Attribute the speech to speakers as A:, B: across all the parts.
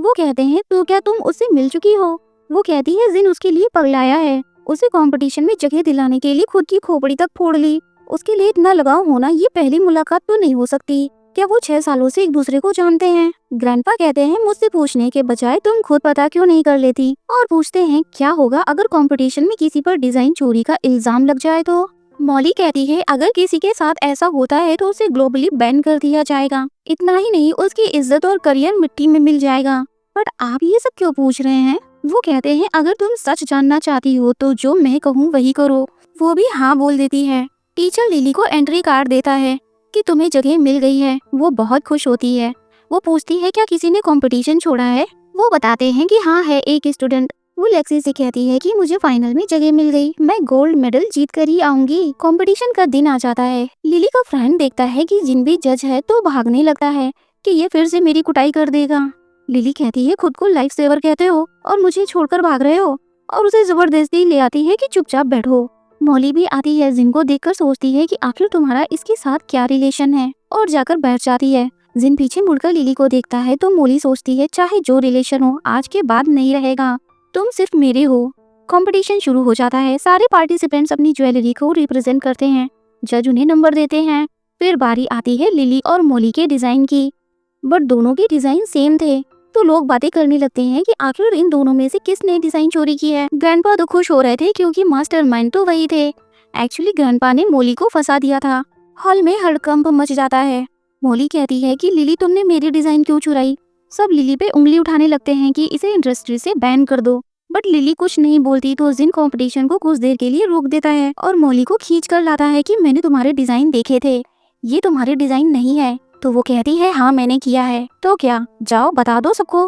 A: वो कहते हैं तो क्या तुम उससे मिल चुकी हो? वो कहती है जिन उसके लिए पगलाया है, उसे कंपटीशन में जगह दिलाने के लिए खुद की खोपड़ी तक फोड़ ली। उसके लिए इतना लगाव होना ये पहली मुलाकात तो नहीं हो सकती। क्या वो 6 सालों से एक दूसरे को जानते हैं? ग्रैंडपा कहते हैं मुझसे पूछने के बजाय तुम खुद पता क्यों नहीं कर लेती, और पूछते हैं क्या होगा अगर कंपटीशन में किसी पर डिजाइन चोरी का इल्जाम लग जाए तो? मॉली कहती है अगर किसी के साथ ऐसा होता है तो उसे ग्लोबली बैन कर दिया जाएगा। इतना ही नहीं, उसकी इज्जत और करियर मिट्टी में मिल जाएगा। बट आप ये सब क्यों पूछ रहे हैं? वो कहते हैं अगर तुम सच जानना चाहती हो तो जो मैं कहूँ वही करो। वो भी हाँ बोल देती है। टीचर लिली को एंट्री कार्ड देता है कि तुम्हें जगह मिल गई है। वो बहुत खुश होती है। वो पूछती है क्या किसी ने कंपटीशन छोड़ा है? वो बताते हैं कि हाँ है एक स्टूडेंट। वो लेक्सी से कहती है कि मुझे फाइनल में जगह मिल गई, मैं गोल्ड मेडल जीत कर ही आऊंगी। कंपटीशन का दिन आ जाता है। लिली का फ्रेंड देखता है कि जिन भी जज है तो भागने लगता है कि ये फिर से मेरी कुटाई कर देगा। लिली कहती है खुद को लाइफ सेवर कहते हो और मुझे छोड़कर भाग रहे हो, और उसे जबरदस्ती ले आती है कि चुपचाप बैठो। मॉली भी आती है। जिन को देखकर सोचती है कि आखिर तुम्हारा इसके साथ क्या रिलेशन है, और जाकर बैठ जाती है। जिन पीछे मुड़कर लिली को देखता है तो मॉली सोचती है चाहे जो रिलेशन हो आज के बाद नहीं रहेगा, तुम सिर्फ मेरे हो। कंपटीशन शुरू हो जाता है। सारे पार्टिसिपेंट्स अपनी ज्वेलरी को रिप्रेजेंट करते हैं। जज उन्हें नंबर देते हैं। फिर बारी आती है लिली और मॉली के डिजाइन की, बट दोनों के डिजाइन सेम थे। तो लोग बातें करने लगते हैं कि आखिर इन दोनों में से किसने डिजाइन चोरी की है। ग्रैंडपा तो खुश हो रहे थे क्योंकि मास्टरमाइंड तो वही थे। एक्चुअली ग्रैंडपा ने मॉली को फंसा दिया था। हॉल में हड़कंप मच जाता है। मॉली कहती है कि लिली तुमने मेरी डिजाइन क्यों चुराई? सब लिली पे उंगली उठाने लगते हैं कि इसे इंडस्ट्री से बैन कर दो, बट लिली कुछ नहीं बोलती। तो जिन कंपटीशन को कुछ देर के लिए रोक देता है और मॉली को खींच कर लाता है कि मैंने तुम्हारे डिजाइन देखे थे, ये तुम्हारे डिजाइन नहीं है। तो वो कहती है हाँ मैंने किया है। तो क्या, जाओ बता दो सबको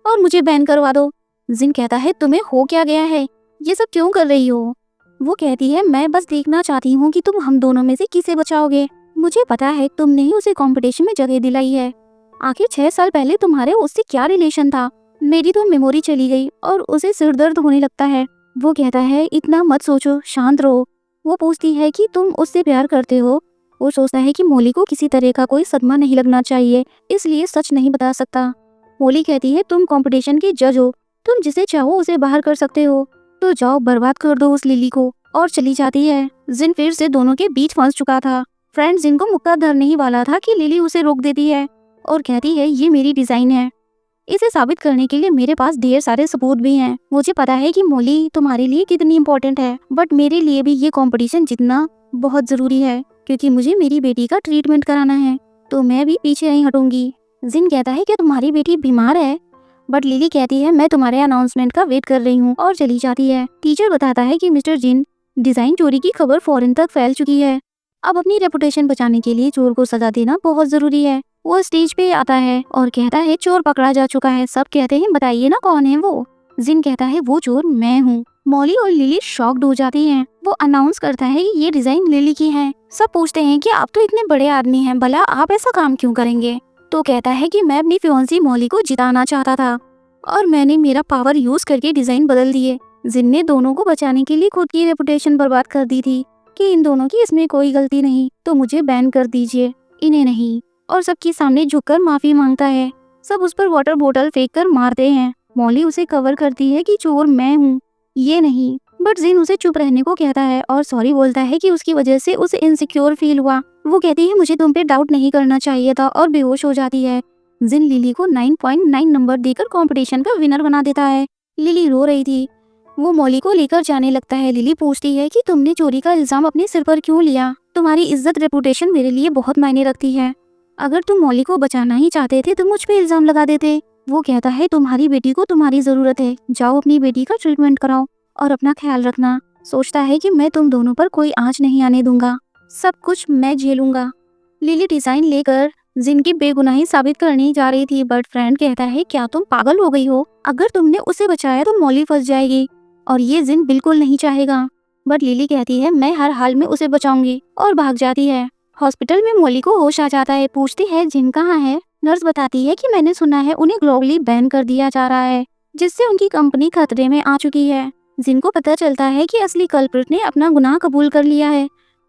A: और मुझे बैन करवा दो। जिन कहता है तुम्हें हो क्या गया है, ये सब क्यों कर रही हो? वो कहती है मैं बस देखना चाहती हूँ कि तुम हम दोनों में से किसे बचाओगे। मुझे पता है तुमने ही उसे कंपटीशन में जगह दिलाई है। आखिर 6 साल पहले तुम्हारे उससे क्या रिलेशन था? मेरी तो मेमोरी चली गई और उसे सिर दर्द होने लगता है। वो कहता है इतना मत सोचो, शांत रहो। वो पूछती है कि तुम उससे प्यार करते हो? वो सोचता है कि मॉली को किसी तरह का कोई सदमा नहीं लगना चाहिए, इसलिए सच नहीं बता सकता। मॉली कहती है तुम कंपटीशन के जज हो, तुम जिसे चाहो उसे बाहर कर सकते हो, तो जाओ बर्बाद कर दो उस लिली को, और चली जाती है। जिन फिर से दोनों के बीच फंस चुका था। फ्रेंड जिन को मुक्का धरने ही वाला था कि लिली उसे रोक देती है और कहती है ये मेरी डिजाइन है। इसे साबित करने के लिए मेरे पास ढेर सारे सबूत भी हैं। मुझे पता है कि मॉली तुम्हारे लिए कितनी इम्पोर्टेंट है, बट मेरे लिए भी ये कंपटीशन जीतना बहुत जरूरी है, क्योंकि मुझे मेरी बेटी का ट्रीटमेंट कराना है, तो मैं भी पीछे नहीं हटूंगी। जिन कहता है कि तुम्हारी बेटी बीमार है, बट लिली कहती है मैं तुम्हारे अनाउंसमेंट का वेट कर रही हूँ, और चली जाती है। टीचर बताता है कि मिस्टर जिन, डिजाइन चोरी की खबर फॉरेन तक फैल चुकी है। अब अपनी रेपुटेशन बचाने के लिए चोर को सजा देना बहुत जरूरी है। वो स्टेज पे आता है और कहता है चोर पकड़ा जा चुका है। सब कहते हैं बताइए ना कौन है वो? जिन कहता है वो चोर मैं हूँ। मॉली और लिली शॉक्ड हो जाती हैं। वो अनाउंस करता है कि ये डिजाइन लिली की है। सब पूछते हैं कि आप तो इतने बड़े आदमी हैं, भला आप ऐसा काम क्यों करेंगे? तो कहता है कि मैं अपनी फियांसी मॉली को जिताना चाहता था और मैंने मेरा पावर यूज करके डिजाइन बदल दिए। जिन ने दोनों को बचाने के लिए खुद की रेपुटेशन बर्बाद कर दी थी कि इन दोनों की इसमें कोई गलती नहीं, तो मुझे बैन कर दीजिए, इन्हें नहीं। और सबके सामने झुककर माफी मांगता है। सब उस पर वाटर बोतल फेंक कर मारते हैं। मॉली उसे कवर करती है कि चोर मैं हूँ, ये नहीं। बट जिन उसे चुप रहने को कहता है और सॉरी बोलता है कि उसकी वजह से उसे इनसिक्योर फील हुआ। वो कहती है मुझे तुम पे डाउट नहीं करना चाहिए था, और बेहोश हो जाती है। जिन लिली को 9.9 नंबर देकर कंपटीशन का विनर बना देता है। लिली रो रही थी। वो मॉली को लेकर जाने लगता है। लिली पूछती है कि तुमने चोरी का इल्जाम अपने सिर पर क्यों लिया? तुम्हारी इज्जत रेपुटेशन मेरे लिए बहुत मायने रखती है। अगर तुम मॉली को बचाना ही चाहते थे तो मुझ पे इल्जाम लगा देते। वो कहता है तुम्हारी बेटी को तुम्हारी जरूरत है, जाओ अपनी बेटी का ट्रीटमेंट कराओ और अपना ख्याल रखना। सोचता है कि मैं तुम दोनों पर कोई आंच नहीं आने दूंगा, सब कुछ मैं झेलूंगा। लिली डिजाइन लेकर जिनकी बेगुनाही साबित करने जा रही थी, बट फ्रेंड कहता है क्या तुम पागल हो गई हो? अगर तुमने उसे बचाया तो मॉली फंस जाएगी, और ये जिन बिल्कुल नहीं चाहेगा। बट लिली कहती है मैं हर हाल में उसे बचाऊंगी, और भाग जाती है। हॉस्पिटल में मॉली को होश आ जाता है। पूछती है जिन कहाँ है? नर्स बताती है कि मैंने सुना है उन्हें ग्लोबली बैन कर दिया जा रहा है, जिससे उनकी कंपनी खतरे में आ चुकी है। जिन को पता चलता है कि असली कल्प्रिट ने अपना गुनाह कबूल कर लिया है,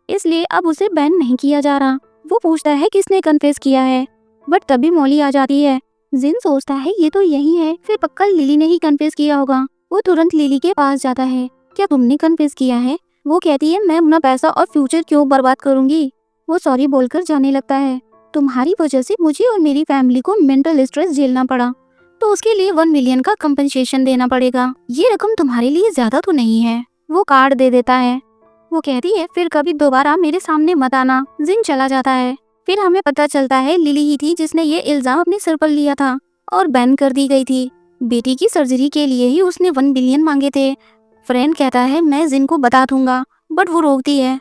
A: इसलिए अब उसे बैन नहीं किया जा रहा। वो पूछता है किसने कन्फेस किया है, बट तभी मॉली आ जाती है। जिन सोचता है ये तो यही है, फिर पक्का लिली ने ही कन्फेस किया होगा। वो तुरंत लिली के पास जाता है। क्या तुमने कन्फेस किया है? वो कहती है मैं अपना पैसा और फ्यूचर क्यों बर्बाद करूंगी। वो सॉरी बोलकर जाने लगता है। तुम्हारी वजह से मुझे और मेरी फैमिली को मेंटल स्ट्रेस झेलना पड़ा, तो उसके लिए 1 मिलियन का कंपनसेशन देना पड़ेगा। ये रकम तुम्हारे लिए ज्यादा तो नहीं है। वो कार्ड दे देता है। वो कहती है फिर कभी दोबारा मेरे सामने मत आना। जिन चला जाता है। फिर हमें पता चलता है लिली ही थी जिसने ये इल्जाम अपने सिर पर लिया था और बैन कर दी गई थी। बेटी की सर्जरी के लिए ही उसने 1 बिलियन मांगे थे। फ्रेंड कहता है मैं जिन को बता दूंगा, बट वो रोकती है।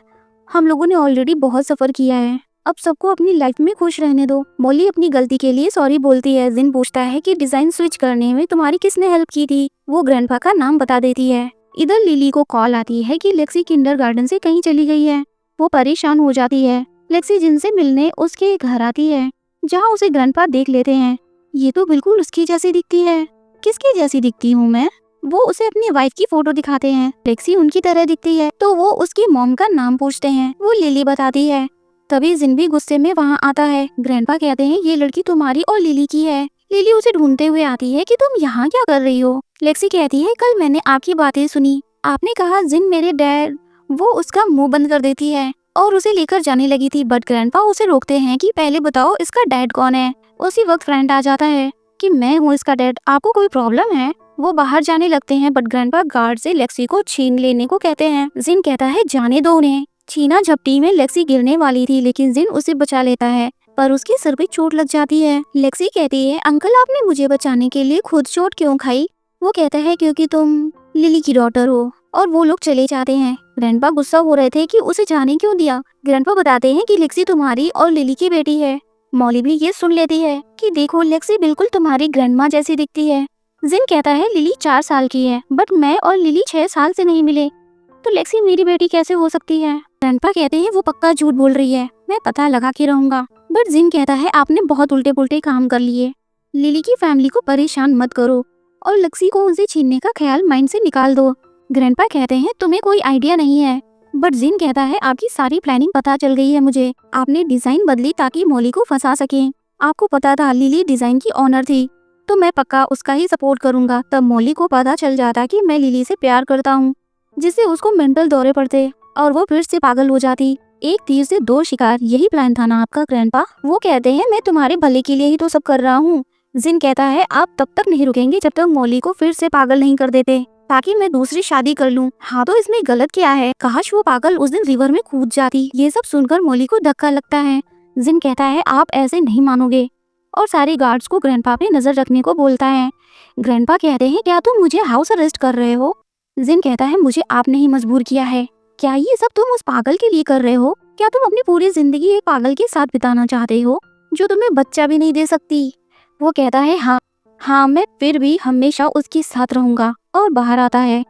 A: हम लोगों ने ऑलरेडी बहुत सफर किया है, अब सबको अपनी लाइफ में खुश रहने दो। मॉली अपनी गलती के लिए सॉरी बोलती है। जिन पूछता है कि डिजाइन स्विच करने में तुम्हारी किसने हेल्प की थी। वो ग्रैंडपा का नाम बता देती है। इधर लिली को कॉल आती है कि लेक्सी किंडरगार्टन से कहीं चली गई है। वो परेशान हो जाती है। लेक्सी जिन से मिलने उसके घर आती है, जहाँ उसे ग्रैंडपा देख लेते हैं। ये तो बिल्कुल उसकी जैसी दिखती है। किसकी जैसी दिखती हूँ मैं? वो उसे अपनी वाइफ की फोटो दिखाते हैं। लेक्सी उनकी तरह दिखती है, तो वो उसकी मॉम का नाम पूछते हैं। वो लिली बताती है। तभी जिन भी गुस्से में वहाँ आता है। ग्रैंडपा कहते हैं ये लड़की तुम्हारी और लिली की है। लिली उसे ढूंढते हुए आती है कि तुम यहाँ क्या कर रही हो। लेक्सी कहती है कल मैंने आपकी बातें सुनी, आपने कहा जिन मेरे डैड। वो उसका मुंह बंद कर देती है और उसे लेकर जाने लगी थी, बट ग्रैंडपा उसे रोकते हैं कि पहले बताओ इसका डैड कौन है। उसी वक्त फ्रेंड आ जाता है कि मैं हूँ इसका डैड, आपको कोई प्रॉब्लम है? वो बाहर जाने लगते हैं, बट ग्रैंडपा गार्ड से लेक्सी को छीन लेने को कहते हैं। जिन कहता है जाने दो उन्हें। छीना झपटी में लेक्सी गिरने वाली थी, लेकिन जिन उसे बचा लेता है, पर उसके सिर पे चोट लग जाती है। लेक्सी कहती है अंकल आपने मुझे बचाने के लिए खुद चोट क्यों खाई? वो कहता है क्योंकि तुम लिली की डॉटर हो। और वो लोग चले जाते हैं। ग्रैंडपा गुस्सा हो रहे थे कि उसे जाने क्यों दिया। ग्रैंडपा बताते हैं कि लेक्सी तुम्हारी और लिली की बेटी है। मॉली भी ये सुन लेती है कि देखो लेक्सी बिल्कुल तुम्हारी ग्रैंडमा जैसी दिखती है। जिन कहता है लिली 4 साल की है, बट मैं और लिली 6 साल से नहीं मिले, तो लेक्सी मेरी बेटी कैसे हो सकती है? ग्रैंडपा कहते हैं वो पक्का झूठ बोल रही है, मैं पता लगा के रहूंगा। बट जिन कहता है आपने बहुत उल्टे पुल्टे काम कर लिए। लिली की फैमिली को परेशान मत करो और लेक्सी को उनसे छीनने का ख्याल माइंड से निकाल दो। ग्रैंडपा कहते हैं तुम्हें कोई आइडिया नहीं है, बट जिन कहता है आपकी सारी प्लानिंग पता चल गई है मुझे। आपने डिजाइन बदली ताकि मॉली को फंसा सके। आपको पता था लिली डिजाइन की ऑनर थी, तो मैं पक्का उसका ही सपोर्ट करूंगा। तब मॉली को पता चल जाता कि मैं लिली से प्यार करता हूँ, जिससे उसको मेंटल दौरे पड़ते और वो फिर से पागल हो जाती। एक तीर से 2 शिकार, यही प्लान था ना आपका ग्रैंडपा? वो कहते हैं मैं तुम्हारे भले के लिए ही तो सब कर रहा हूँ। जिन कहता है आप तब तक नहीं रुकेंगे जब तक मॉली को फिर से पागल नहीं कर देते, ताकि मैं दूसरी शादी कर लूं। हाँ तो इसमें गलत क्या है? काश वो पागल उस दिन रिवर में कूद जाती। ये सब सुनकर मॉली को धक्का लगता है। जिन कहता है आप ऐसे नहीं मानोगे और सारे गार्ड्स को ग्रैंडपा पे नजर रखने को बोलता है। ग्रैंडपा कहते हैं क्या तुम मुझे हाउस अरेस्ट कर रहे हो? जिन कहता है मुझे आपने ही मजबूर किया है। क्या ये सब तुम उस पागल के लिए कर रहे हो? क्या तुम अपनी पूरी जिंदगी एक पागल के साथ बिताना चाहते हो जो तुम्हें बच्चा भी नहीं दे सकती? वो कहता है हाँ मैं फिर भी हमेशा उसके साथ रहूंगा। और बाहर आता है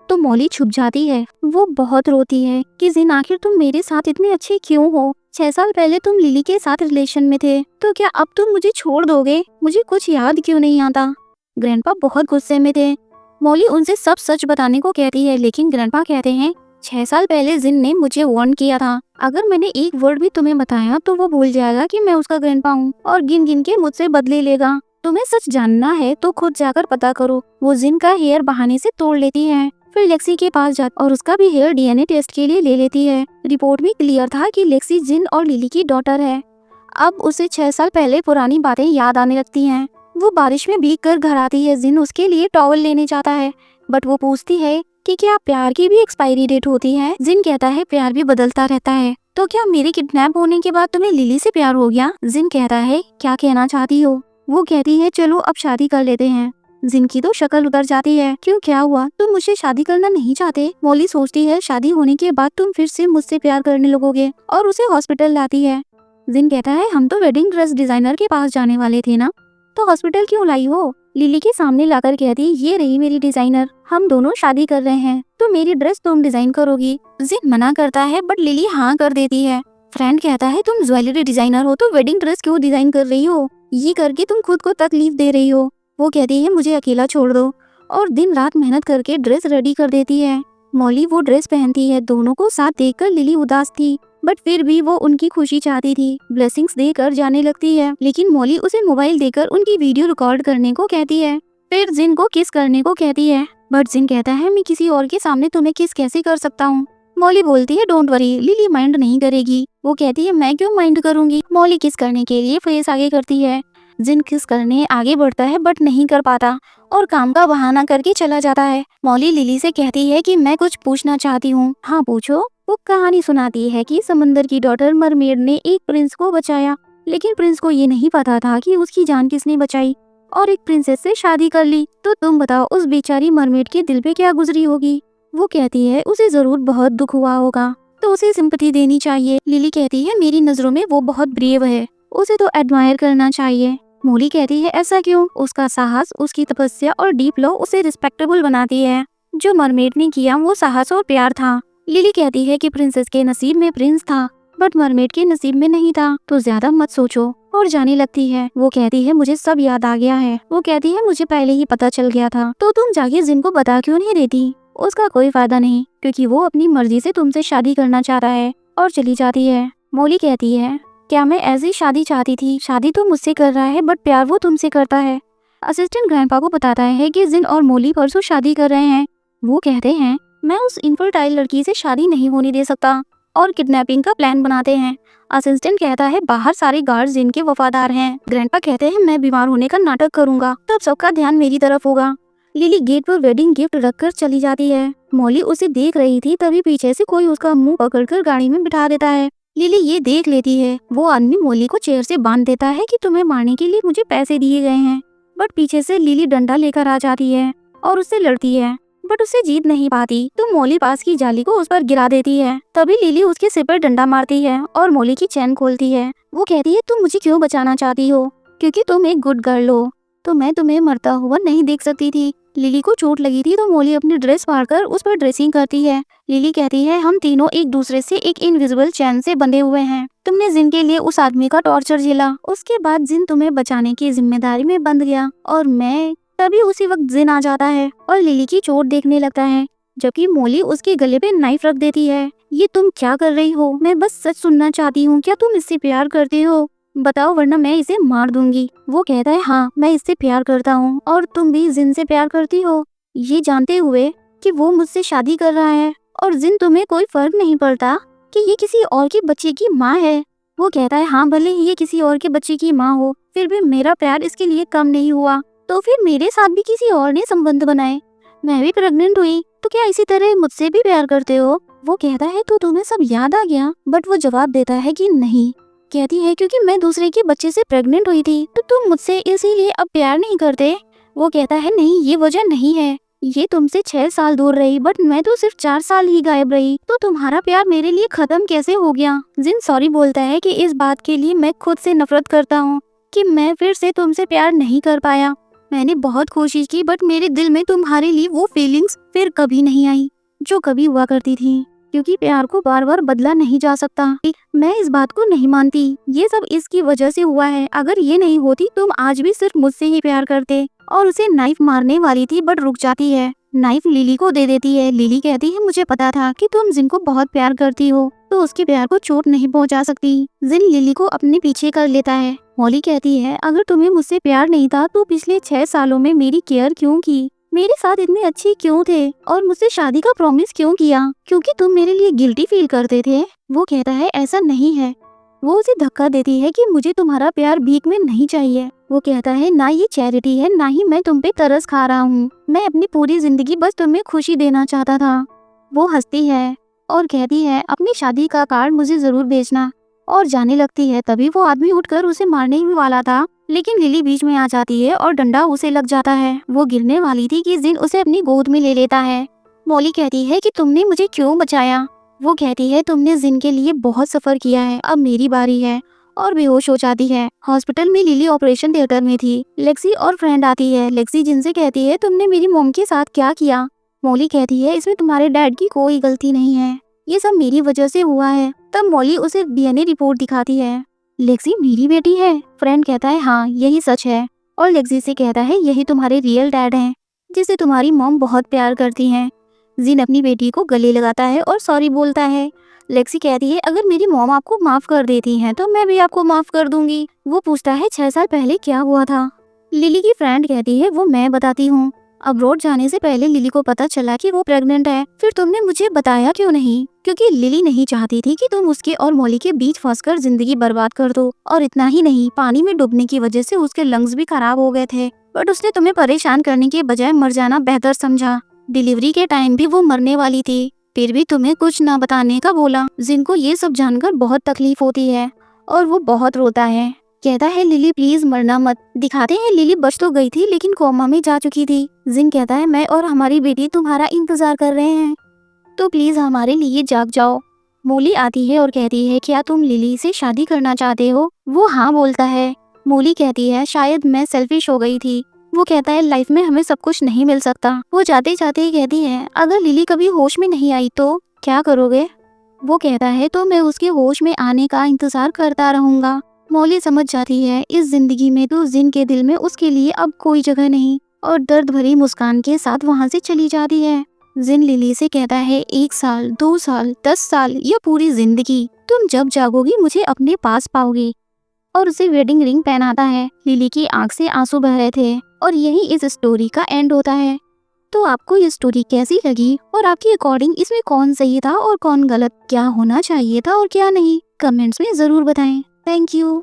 A: तो मॉली छुप जाती है। वो बहुत रोती है कि जिन आखिर तुम मेरे साथ इतने अच्छे क्यों हो? 6 साल पहले तुम लिली के साथ रिलेशन में थे, तो क्या अब तुम मुझे छोड़ दोगे? मुझे कुछ याद क्यों नहीं आता? ग्रैंडपा बहुत गुस्से में थे। मॉली उनसे सब सच बताने को कहती है, लेकिन ग्रैंडपा कहते हैं 6 साल पहले जिन ने मुझे वार्न किया था, अगर मैंने एक वर्ड भी तुम्हें बताया तो वो भूल जाएगा कि मैं उसका ग्रैंडपा हूँ और गिन गिन के मुझसे बदले लेगा। तुम्हें सच जानना है तो खुद जाकर पता करो। वो जिन का हेयर बहाने से तोड़ लेती है, फिर लेक्सी के पास जाती और उसका भी हेयर डीएनए टेस्ट के लिए ले लेती है। रिपोर्ट में क्लियर था कि लेक्सी जिन और लिली की डॉटर है। अब उसे 6 साल पहले पुरानी बातें याद आने लगती हैं। वो बारिश में भीग कर घर आती है। जिन उसके लिए टॉवल लेने जाता है, बट वो पूछती है कि क्या प्यार की भी एक्सपायरी डेट होती है? जिन कहता है प्यार भी बदलता रहता है। तो क्या मेरे किडनैप होने के बाद तुम्हें लिली से प्यार हो गया? जिन कहता है क्या कहना चाहती हो? वो कहती है चलो अब शादी कर लेते हैं। जिन की तो शक्ल उतर जाती है। क्यों, क्या हुआ? तुम मुझसे शादी करना नहीं चाहते? मॉली सोचती है शादी होने के बाद तुम फिर से मुझसे प्यार करने लगोगे और उसे हॉस्पिटल लाती है। जिन कहता है हम तो वेडिंग ड्रेस डिजाइनर के पास जाने वाले थे ना, तो हॉस्पिटल क्यों लाई हो? लिली के सामने लाकर कहती ये रही मेरी डिजाइनर, हम दोनों शादी कर रहे हैं तो मेरी ड्रेस तुम डिजाइन करोगी। जिन मना करता है, बट लिली हाँ कर देती है। फ्रेंड कहता है तुम ज्वेलरी डिजाइनर हो तो वेडिंग ड्रेस क्यों डिजाइन कर रही हो? ये करके तुम खुद को तकलीफ दे रही हो। वो कहती है मुझे अकेला छोड़ दो और दिन रात मेहनत करके ड्रेस रेडी कर देती है। मॉली वो ड्रेस पहनती है। दोनों को साथ देखकर लिली उदास थी। बट फिर भी वो उनकी खुशी चाहती थी। ब्लेसिंग्स देकर जाने लगती है, लेकिन मॉली उसे मोबाइल देकर उनकी वीडियो रिकॉर्ड करने को कहती है। फिर जिन को किस करने को कहती है, बट जिन कहता है मैं किसी और के सामने तुम्हें किस कैसे कर सकता हूँ। मॉली बोलती है डोंट वरी, लिली माइंड नहीं करेगी। वो कहती है मैं क्यों माइंड करूंगी। मॉली किस करने के लिए फेस आगे करती है। जिन किस करने आगे बढ़ता है बट नहीं कर पाता और काम का बहाना करके चला जाता है। मॉली लिली से कहती है कि मैं कुछ पूछना चाहती हूँ। हाँ पूछो। वो कहानी सुनाती है कि समंदर की डॉटर मरमेड ने एक प्रिंस को बचाया, लेकिन प्रिंस को ये नहीं पता था कि उसकी जान किसने बचाई और एक प्रिंसेस से शादी कर ली। तो तुम बताओ उस बेचारी मरमेड के दिल पे क्या गुजरी होगी। वो कहती है उसे जरूर बहुत दुख हुआ होगा, तो उसे सिंपैथी देनी चाहिए। लिली कहती है मेरी नजरों में वो बहुत ब्रेव है, उसे तो एडमायर करना चाहिए। मॉली कहती है ऐसा क्यों। उसका साहस, उसकी तपस्या और डीप लव उसे रिस्पेक्टेबल बनाती है। जो मरमेड ने किया वो साहस और प्यार था। लिली कहती है कि प्रिंसेस के नसीब में प्रिंस था बट मरमेड के नसीब में नहीं था, तो ज्यादा मत सोचो, और जाने लगती है। वो कहती है मुझे सब याद आ गया है। वो कहती है मुझे पहले ही पता चल गया था, तो तुम जाके जिन को बता क्यों नहीं देती। उसका कोई फायदा नहीं, क्योंकि वो अपनी मर्जी से तुमसे शादी करना चाह रहा है, और चली जाती है। मॉली कहती है क्या मैं ऐसी शादी चाहती थी। शादी तो मुझसे कर रहा है बट प्यार वो तुमसे करता है। असिस्टेंट ग्रैंडपा को बताता है कि जिन और मॉली परसों शादी कर रहे हैं। वो कहते हैं मैं उस इनफर्टाइल लड़की से शादी नहीं होने दे सकता, और किडनैपिंग का प्लान बनाते हैं। असिस्टेंट कहता है बाहर सारे गार्ड्स जिनके वफादार हैं। ग्रैंडपा कहते हैं मैं बीमार होने का नाटक करूंगा, तब सबका ध्यान मेरी तरफ होगा। लिली गेट पर वेडिंग गिफ्ट रखकर चली जाती है। मॉली उसे देख रही थी, तभी पीछे से कोई उसका मुंह पकड़कर गाड़ी में बिठा देता है। लिली ये देख लेती है। वो आदमी मॉली को चेयर से बांध देता है कि तुम्हें मारने के लिए मुझे पैसे दिए गए हैं। बट पीछे से लिली डंडा लेकर आ जाती है और उससे लड़ती है, बट उससे जीत नहीं पाती, तो मॉली पास की जाली को उस पर गिरा देती है। तभी लिली उसके सिर पर डंडा मारती है और मॉली की चैन खोलती है। वो कहती है तुम मुझे क्यों बचाना चाहती हो, क्योंकि तुम एक गुड गर्ल हो, तो मैं तुम्हें मरता हुआ नहीं देख सकती थी। लिली को चोट लगी थी, तो मॉली अपनी ड्रेस फाड़कर उस पर ड्रेसिंग करती है। लिली कहती है हम तीनों एक दूसरे से एक इनविजिबल चैन से बंधे हुए हैं। तुमने जिन के लिए उस आदमी का टॉर्चर झेला, उसके बाद जिन तुम्हें बचाने की जिम्मेदारी में बंध गया, और मैं तभी उसी वक्त जिन आ जाता है और लिली की चोट देखने लगता है, जबकि मॉली उसके गले पे नाइफ रख देती है। ये तुम क्या कर रही हो। मैं बस सच सुनना चाहती हूँ, क्या तुम इससे प्यार करती हो, बताओ वरना मैं इसे मार दूंगी। वो कहता है हाँ मैं इससे प्यार करता हूँ, और तुम भी जिन से प्यार करती हो, ये जानते हुए कि वो मुझसे शादी कर रहा है, और जिन तुम्हें कोई फर्क नहीं पड़ता कि ये किसी और के बच्चे की माँ है। वो कहता है हाँ भले ही ये किसी और के बच्चे की माँ हो, फिर भी मेरा प्यार इसके लिए कम नहीं हुआ, तो फिर मेरे साथ भी किसी और ने संबंध बनाए, मैं भी प्रेग्नेंट हुई, तो क्या इसी तरह मुझसे भी प्यार करते हो। वो कहता है तो तुम्हें सब याद आ गया, बट वो जवाब देता है कि नहीं। कहती है क्योंकि मैं दूसरे के बच्चे से प्रेग्नेंट हुई थी, तो तुम मुझसे इसीलिए अब प्यार नहीं करते। वो कहता है नहीं ये वजह नहीं है, ये तुमसे 6 साल दूर रही, बट मैं तो सिर्फ 4 साल ही गायब रही, तो तुम्हारा प्यार मेरे लिए खत्म कैसे हो गया। जिन सॉरी बोलता है कि इस बात के लिए मैं खुद से नफरत करता हूँ कि मैं फिर से तुमसे प्यार नहीं कर पाया। मैंने बहुत कोशिश की, बट मेरे दिल में तुम्हारे लिए वो फीलिंग्स फिर कभी नहीं आई जो कभी हुआ करती थी, क्योंकि प्यार को बार बार बदला नहीं जा सकता। मैं इस बात को नहीं मानती, ये सब इसकी वजह से हुआ है। अगर ये नहीं होती तुम आज भी सिर्फ मुझसे ही प्यार करते। और उसे नाइफ मारने वाली थी, बट रुक जाती है। नाइफ लिली को दे देती है। लिली कहती है मुझे पता था कि तुम जिन को बहुत प्यार करती हो, तो उसके प्यार को चोट नहीं पहुंचा सकती। जिन लिली को अपने पीछे कर लेता है। मॉली कहती है अगर तुम्हें मुझसे प्यार नहीं था तो पिछले 6 सालों में मेरी केयर क्यों की, मेरे साथ इतने अच्छे क्यों थे, और मुझसे शादी का प्रॉमिस क्यों किया, क्योंकि तुम मेरे लिए गिल्टी फील करते थे। वो कहता है ऐसा नहीं है। वो उसे धक्का देती है कि मुझे तुम्हारा प्यार भीख में नहीं चाहिए। वो कहता है ना ये चैरिटी है, ना ही मैं तुम पे तरस खा रहा हूँ, मैं अपनी पूरी जिंदगी बस तुम्हें खुशी देना चाहता था। वो हंसती है और कहती है अपनी शादी का कार्ड मुझे जरूर भेजना, और जाने लगती है। तभी वो आदमी उठकर उसे मारने ही वाला था, लेकिन लिली बीच में आ जाती है और डंडा उसे लग जाता है। वो गिरने वाली थी कि जिन उसे अपनी गोद में ले लेता है। मॉली कहती है कि तुमने मुझे क्यों बचाया। वो कहती है तुमने जिन के लिए बहुत सफर किया है, अब मेरी बारी है, और बेहोश हो जाती है। हॉस्पिटल में लिली ऑपरेशन थिएटर में थी। लेक्सी और फ्रेंड आती है। लेक्सी जिन से कहती है तुमने मेरी मॉम के साथ क्या किया। मॉली कहती है इसमें तुम्हारे डैड की कोई गलती नहीं है, ये सब मेरी वजह से हुआ है। तब मॉली उसे डीएनए रिपोर्ट दिखाती है। लेक्सी मेरी बेटी है। फ्रेंड कहता है हाँ यही सच है, और लेक्सी से कहता है यही तुम्हारे रियल डैड हैं, जिसे तुम्हारी मॉम बहुत प्यार करती हैं। जिन अपनी बेटी को गले लगाता है और सॉरी बोलता है। लेक्सी कहती है अगर मेरी मॉम आपको माफ कर देती हैं तो मैं भी आपको माफ कर दूंगी। वो पूछता है 6 साल पहले क्या हुआ था। लिली की फ्रेंड कहती है वो मैं बताती हूँ। अब्रॉड जाने से पहले लिली को पता चला कि वो प्रेग्नेंट है। फिर तुमने मुझे बताया क्यों नहीं? क्योंकि लिली नहीं चाहती थी कि तुम उसके और मॉली के बीच फंसकर जिंदगी बर्बाद कर दो। और इतना ही नहीं, पानी में डूबने की वजह से उसके लंग्स भी खराब हो गए थे। बट उसने तुम्हें परेशान करने के बजाय मर जाना बेहतर समझा। डिलीवरी के टाइम भी वो मरने वाली थी, फिर भी तुम्हें कुछ ना बताने का बोला। जिन को ये सब जानकर बहुत तकलीफ होती है और वो बहुत रोता है। कहता है लिली प्लीज मरना मत। दिखाते हैं लिली बच तो गई थी लेकिन कोमा में जा चुकी थी। जिन कहता है मैं और हमारी बेटी तुम्हारा इंतजार कर रहे हैं, तो प्लीज हमारे लिए जाग जाओ। मोली आती है और कहती है क्या तुम लिली से शादी करना चाहते हो? वो हाँ बोलता है। मोली कहती है शायद मैं सेल्फिश हो गई थी। वो कहता है लाइफ में हमें सब कुछ नहीं मिल सकता। वो जाते जाते ही कहती है अगर लिली कभी होश में नहीं आई तो क्या करोगे? वो कहता है तो मैं उसके होश में आने का इंतजार करता रहूंगा। मौली समझ जाती है इस जिंदगी में तो जिन के दिल में उसके लिए अब कोई जगह नहीं, और दर्द भरी मुस्कान के साथ वहाँ से चली जाती है। जिन लिली से कहता है 1 साल 2 साल 10 साल या पूरी जिंदगी तुम जब जागोगी मुझे अपने पास पाओगी, और उसे वेडिंग रिंग पहनाता है। लिली की आंख से आंसू बह रहे थे और यही इस स्टोरी का एंड होता है। तो आपको ये स्टोरी कैसी लगी और आपके अकॉर्डिंग इसमें कौन सही था और कौन गलत, क्या होना चाहिए था और क्या नहीं, कमेंट्स में जरूर बताएं। Thank you.